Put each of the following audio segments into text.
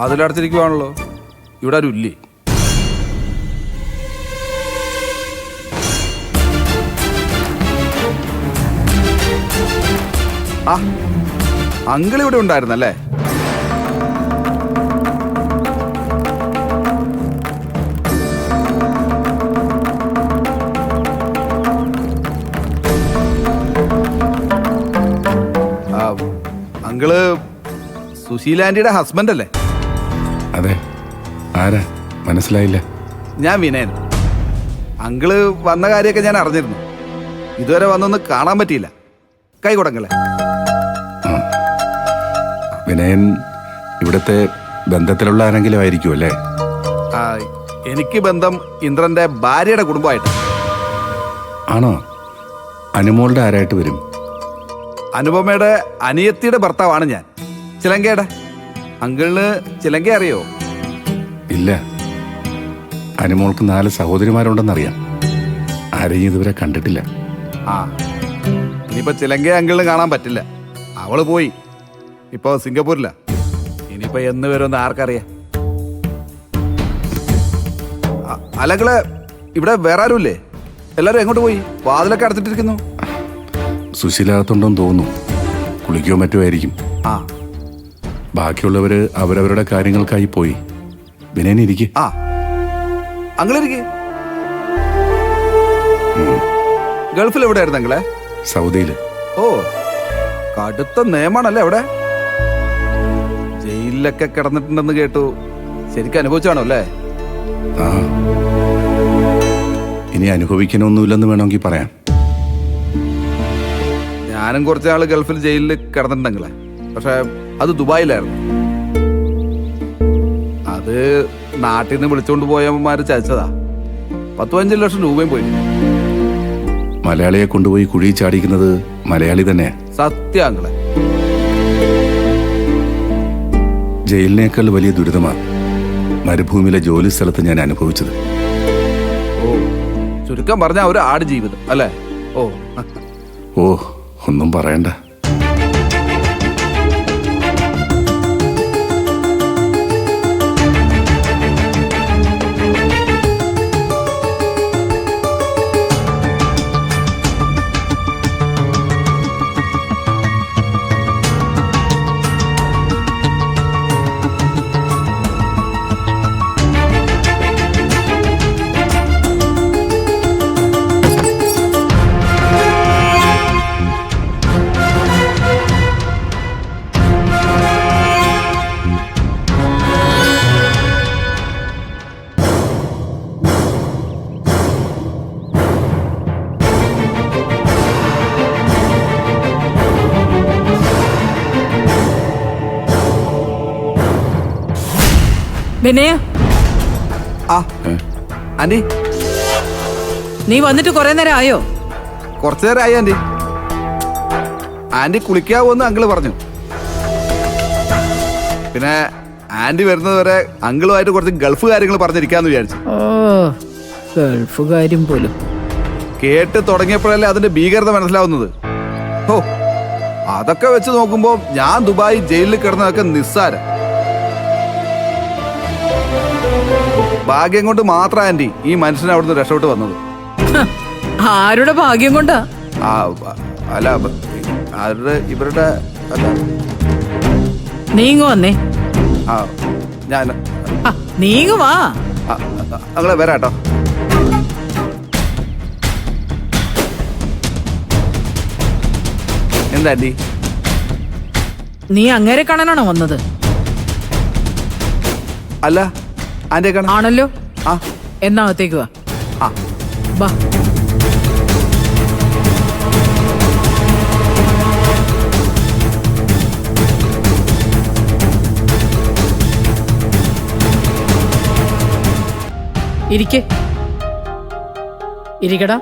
വാതിലടച്ചിരിക്കുവാണല്ലോ. ഇവിടെ ആരും ഇല്ലേ? ആ, അങ്കിൾ ഇവിടെ ഉണ്ടായിരുന്നല്ലേ? അങ്കിള് സുശീലാന്റിയുടെ ഹസ്ബൻഡ് അല്ലേ? അതെ. ആരാ? മനസ്സിലായില്ല. ഞാൻ വിനയൻ. അങ്കിള് വന്ന കാര്യമൊക്കെ ഞാൻ അറിഞ്ഞിരുന്നു. ഇതുവരെ വന്നൊന്ന് കാണാൻ പറ്റിയില്ല. കൈ കൊടുക്കല്ലേ? വിനയൻ ഇവിടുത്തെ ബന്ധത്തിലുള്ള ആരെങ്കിലും ആയിരിക്കും അല്ലേ? എനിക്ക് ബന്ധം ഇന്ദ്രന്റെ ഭാര്യയുടെ കുടുംബമായിട്ട്. ആണോ? അനുമോളുടെ ആരായിട്ട് വരും? അനുപമയുടെ അനിയത്തിയുടെ ഭർത്താവാണ് ഞാൻ, ചിലങ്കയുടെ. അങ്കിളിന് ചിലങ്ക അറിയോ? ഇല്ല. അനുമോൾക്ക് 4 സഹോദരിമാരുണ്ടെന്നറിയാം. ആരെയും ഇതുവരെ കണ്ടിട്ടില്ല. ഇനിയിപ്പോ ചിലങ്ക അങ്കിളിന് കാണാൻ പറ്റില്ല. അവള് പോയി, ഇപ്പൊ സിംഗപ്പൂരില. ഇനിയിപ്പോ എന്ന് വരുമെന്ന് ആർക്കറിയാം. അലകള് ഇവിടെ വേറെ ആരുമില്ലേ? എല്ലാരും എങ്ങോട്ട് പോയി? വാതിലൊക്കെ അടച്ചിട്ടിരിക്കുന്നു. സുശീലാകത്തുണ്ടോന്ന് തോന്നുന്നു. കുളിക്കോ മറ്റോ ആയിരിക്കും. ബാക്കിയുള്ളവര് അവരവരുടെ കാര്യങ്ങൾക്കായി പോയി. വിനയനിരിക്കെ. അങ്ങളിരിക്കെ. ഗൾഫിൽ എവിടെ ആയിരുന്നു അങ്ങളെ? സൗദിയില്. ഓ, കടുത്ത നിയമാണല്ലേ അവിടെ? ജയിലിലൊക്കെ കിടന്നിട്ടുണ്ടെന്ന് കേട്ടു. ശരിക്കും അനുഭവിച്ചാണോ അല്ലേ? ഇനി അനുഭവിക്കാനൊന്നുമില്ലെന്ന് വേണമെങ്കിൽ പറയാം. ഞാനും കുറച്ചാള് ഗൾഫിൽ ജയിലിൽ കിടന്നിട്ടുണ്ടെങ്കിലേ. പക്ഷെ അത് ദുബായിലായിരുന്നു. അത് നാട്ടിൽ നിന്ന് വിളിച്ചോണ്ട് പോയവന്മാര് ചതിച്ചതാ. 10-15 ലക്ഷം രൂപയും പോയി. മലയാളിയെ കൊണ്ടുപോയി കുഴി ചാടിക്കുന്നത് മലയാളി തന്നെ. സത്യാങ്ങളെ. ജയിലിനേക്കാൾ വലിയ ദുരിതമാണ് മരുഭൂമിയിലെ ജോലി സ്ഥലത്ത് ഞാൻ അനുഭവിച്ചത്. ഓ, ചുരുക്കം പറഞ്ഞ ഒരു ആട് ജീവിതം അല്ലേ? ഓ, ഒന്നും പറയണ്ട. വിനയ, ആന്റി, നീ വന്നിട്ട് കുറെ നേരം ആയോ? കുറച്ചു നേരം ആയി ആന്റി. ആന്റി കുളിക്കാവോന്ന് അങ്കിള് പറഞ്ഞു. പിന്നെ ആന്റി വരുന്നത് വരെ അങ്കിളുമായിട്ട് കുറച്ച് ഗൾഫ് കാര്യങ്ങൾ പറഞ്ഞിരിക്കാന്ന് വിചാരിച്ചു. ഓ, ഗൾഫ് കാര്യം പോലും കേട്ട് തുടങ്ങിയപ്പോഴല്ലേ അതിന്റെ ഭീകരത മനസ്സിലാവുന്നത്. ഓ, അതൊക്കെ വെച്ച് നോക്കുമ്പോ ഞാൻ ദുബായ് ജയിലിൽ കിടന്നതൊക്കെ നിസ്സാരം. ഭാഗ്യം കൊണ്ട് മാത്രം ആന്റി ഈ മനുഷ്യനെ അവിടുന്ന് രക്ഷപ്പെട്ട് വന്നത്. ആരുടെ ഭാഗ്യം കൊണ്ടാ? അല്ല, ആരുടെ? ഇവരുടെ അല്ല. നീങ്ങു വന്നേ. ഞാൻ നീങ്ങു വാ. അങ്ങളെ വരാട്ടോ. എന്താ ആന്റി? നീ അങ്ങേരെ കാണാനാണോ വന്നത്? അല്ല, ആന്റിയെ കാണാൻ. ആണല്ലോ. എന്നാ അകത്തേക്ക് വാ. വാ. ഇരിക്കടാ.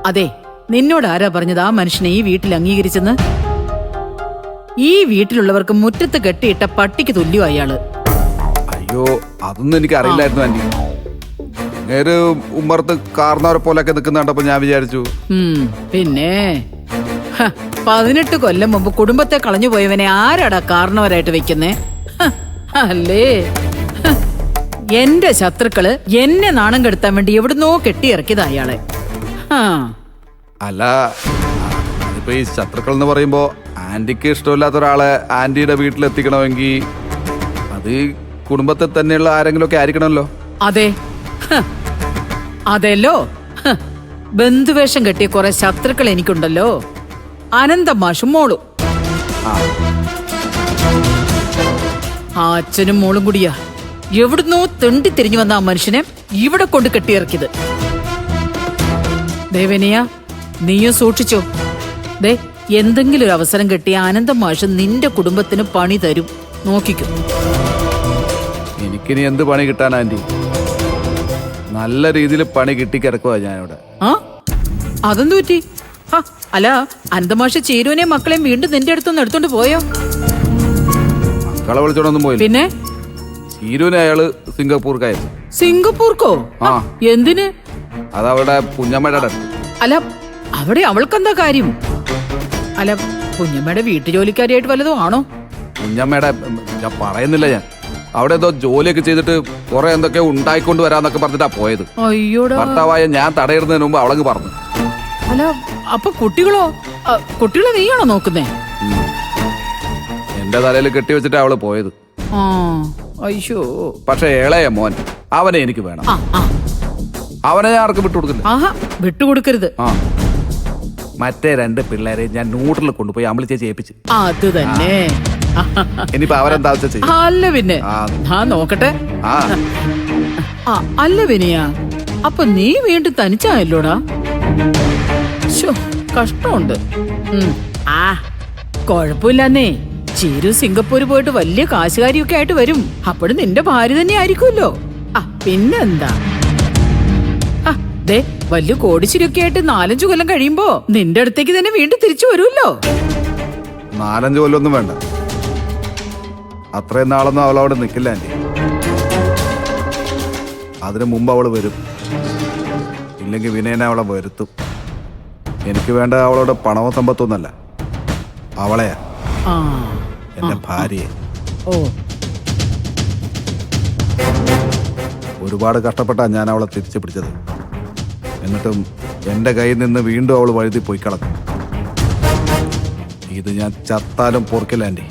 അതെ, നിന്നോട് ആരാ പറഞ്ഞത് ആ മനുഷ്യനെ ഈ വീട്ടിൽ അംഗീകരിച്ചെന്ന്? ഈ വീട്ടിലുള്ളവർക്ക് മുറ്റത്ത് കെട്ടിയിട്ട പട്ടിക്ക് തുല്യം അയാള്. അയ്യോ, അതൊന്നും എനിക്ക് അറിയില്ലായിരുന്നു ആന്റി. നേരെ ഉമ്മർത്ത് കാർന്നവരെ പോലൊക്കെ നിൽക്കുന്ന കണ്ടപ്പോ ഞാൻ വിചാരിച്ചു. പിന്നെ 18 കൊല്ലം മുമ്പ് കുടുംബത്തെ കളഞ്ഞു പോയവനെ ആരാടാ കാരണവരായിട്ട് വെക്കുന്നേ? അല്ലേ? എന്റെ ശത്രുക്കള് എന്നെ നാണം കെടുത്താൻ വേണ്ടി എവിടുന്നോ കെട്ടിയിറക്കിയത് അയാളെ. അല്ല, അതിപ്പോ ഈ ശത്രുക്കൾ എന്ന് പറയുമ്പോ ആന്റിക്ക് ഇഷ്ടമില്ലാത്ത ഒരാളെ ആന്റിയുടെ വീട്ടിലെത്തിക്കണമെങ്കിൽ അത് കുടുംബത്തിൽ തന്നെയുള്ള ആരെങ്കിലും ഒക്കെ ആയിരിക്കണമല്ലോ. അതെ, അതെല്ലോ. ബന്ധുവേഷം കെട്ടിയ കുറെ ശത്രുക്കൾ എനിക്കുണ്ടല്ലോ. അനന്ത മാഷും മോളും. ആ അച്ഛനും മോളും കൂടിയാ എവിടുന്നോ തെണ്ടി തിരിഞ്ഞു വന്ന ആ മനുഷ്യനെ ഇവിടെ കൊണ്ട് കെട്ടിയിറക്കിയത്. ദേവനിയ, നീയും സൂക്ഷിച്ചോ. ദേ, എന്തെങ്കിലും ഒരു അവസരം കിട്ടിയ ആനന്ദ മാഷ് നിന്റെ കുടുംബത്തിന് പണി തരും. നോക്കിക്കോ. എനിക്കിനി എന്ത് പണി കിട്ടാൻ ആന്റി? നല്ല രീതിയിൽ പണി കിട്ടിക്കിടക്കുക ഞാനിവിടെ. ആ, അതെന്തു പറ്റി? അല്ല, അനന്തമാഷ് ചീരുവിനെ മക്കളെയും വീണ്ടും നിന്റെ അടുത്തൊന്ന് എടുത്തോണ്ട് പോയോ? മക്കളെ വിളിച്ചോണ്ടൊന്നും പോയില്ല. പിന്നെ ചീരുവിനെ അയാള് സിംഗപ്പൂർക്കായിരുന്നു. സിംഗപ്പൂർക്കോ? ആ. എന്തിന്? അതവിടെ കുഞ്ഞമ്മയുടെ അടുത്ത്. അല്ല, അവിടെ അവൾക്കെന്താ കാര്യം? അല്ല, കുഞ്ഞമ്മയുടെ വീട്ടുജോലിക്കാരിയായിട്ട് വല്ലതും ആണോ? കുഞ്ഞമ്മയുടെ ഞാൻ പറയുന്നില്ല. ഞാൻ അവിടെ എന്തോ ജോലിയൊക്കെ ചെയ്തിട്ട് കുറെ എന്തൊക്കെ ഉണ്ടായിക്കൊണ്ട് വരാന്നൊക്കെ പറഞ്ഞിട്ടാ പോയത്. അയ്യോടാ. ഭർത്താവായ ഞാൻ തടയിടുന്നതിന് മുമ്പ് അവളങ്ങ് പറഞ്ഞു. അല്ല, അപ്പൊ കുട്ടികളോ? കുട്ടികളെ നീയാണോ നോക്കുന്നേ? എന്റെ തലയിൽ കെട്ടിവെച്ചിട്ടാ അവള് പോയത്. ആ, അയ്യോ. പക്ഷെ ഇളയ മോൻ, അവനെ എനിക്ക് വേണം. അവനെ ഞാൻ ആർക്കും വിട്ടുകൊടുക്കില്ല. ആഹാ, വിട്ടുകൊടുക്കരുത്. ആ, മറ്റേ 2 പിള്ളേരെ ഞാൻ നൂഡിൽ കൊണ്ടുപോയി അമ്പിളി ചേച്ചി ഏൽപ്പിച്ചു. അത് തന്നെ. ഇനിയിപ്പോ അവരെന്താ ചെയ്യും? അല്ല പിന്നെ, നോക്കട്ടെ. അല്ല വിനിയ, അപ്പൊ നീ വീണ്ടും തനിച്ചായല്ലോടാ. കഷ്ടമുണ്ട്. കൊഴപ്പില്ലെന്നേ. ചീരു സിംഗപ്പൂര് പോയിട്ട് വലിയ കാശുകാരിയൊക്കെ ആയിട്ട് വരും. അപ്പോഴും നിന്റെ ഭാര്യ തന്നെ ആയിരിക്കുമല്ലോ. പിന്നെന്താ? ദേ, വലിയ കോടിശ്ശേരിയൊക്കെ ആയിട്ട് 4-5 കൊല്ലം കഴിയുമ്പോ നിന്റെ അടുത്തേക്ക് തന്നെ വീണ്ടും തിരിച്ചു വരുമല്ലോ. 4-5 കൊല്ലൊന്നും വേണ്ട. അത്രയും നാളൊന്നും അവളവിടെ നിൽക്കില്ല ആന്റി. അതിനു മുമ്പ് അവള് വരും. ഇല്ലെങ്കിൽ വിനയനെ അവളെ വരുത്തും. എനിക്ക് വേണ്ട അവളോട് പണവും സമ്പത്തൊന്നല്ല, അവളെയാ, എന്റെ ഭാര്യയെ. ഓ, ഒരുപാട് കഷ്ടപ്പെട്ടാ ഞാൻ അവളെ തിരിച്ചു പിടിച്ചത്. എന്നിട്ടും എന്റെ കയ്യിൽ നിന്ന് വീണ്ടും അവള് വഴുതി പോയി കളഞ്ഞു. ഇത് ഞാൻ ചത്താലും പൊറുക്കില്ല ആന്റി.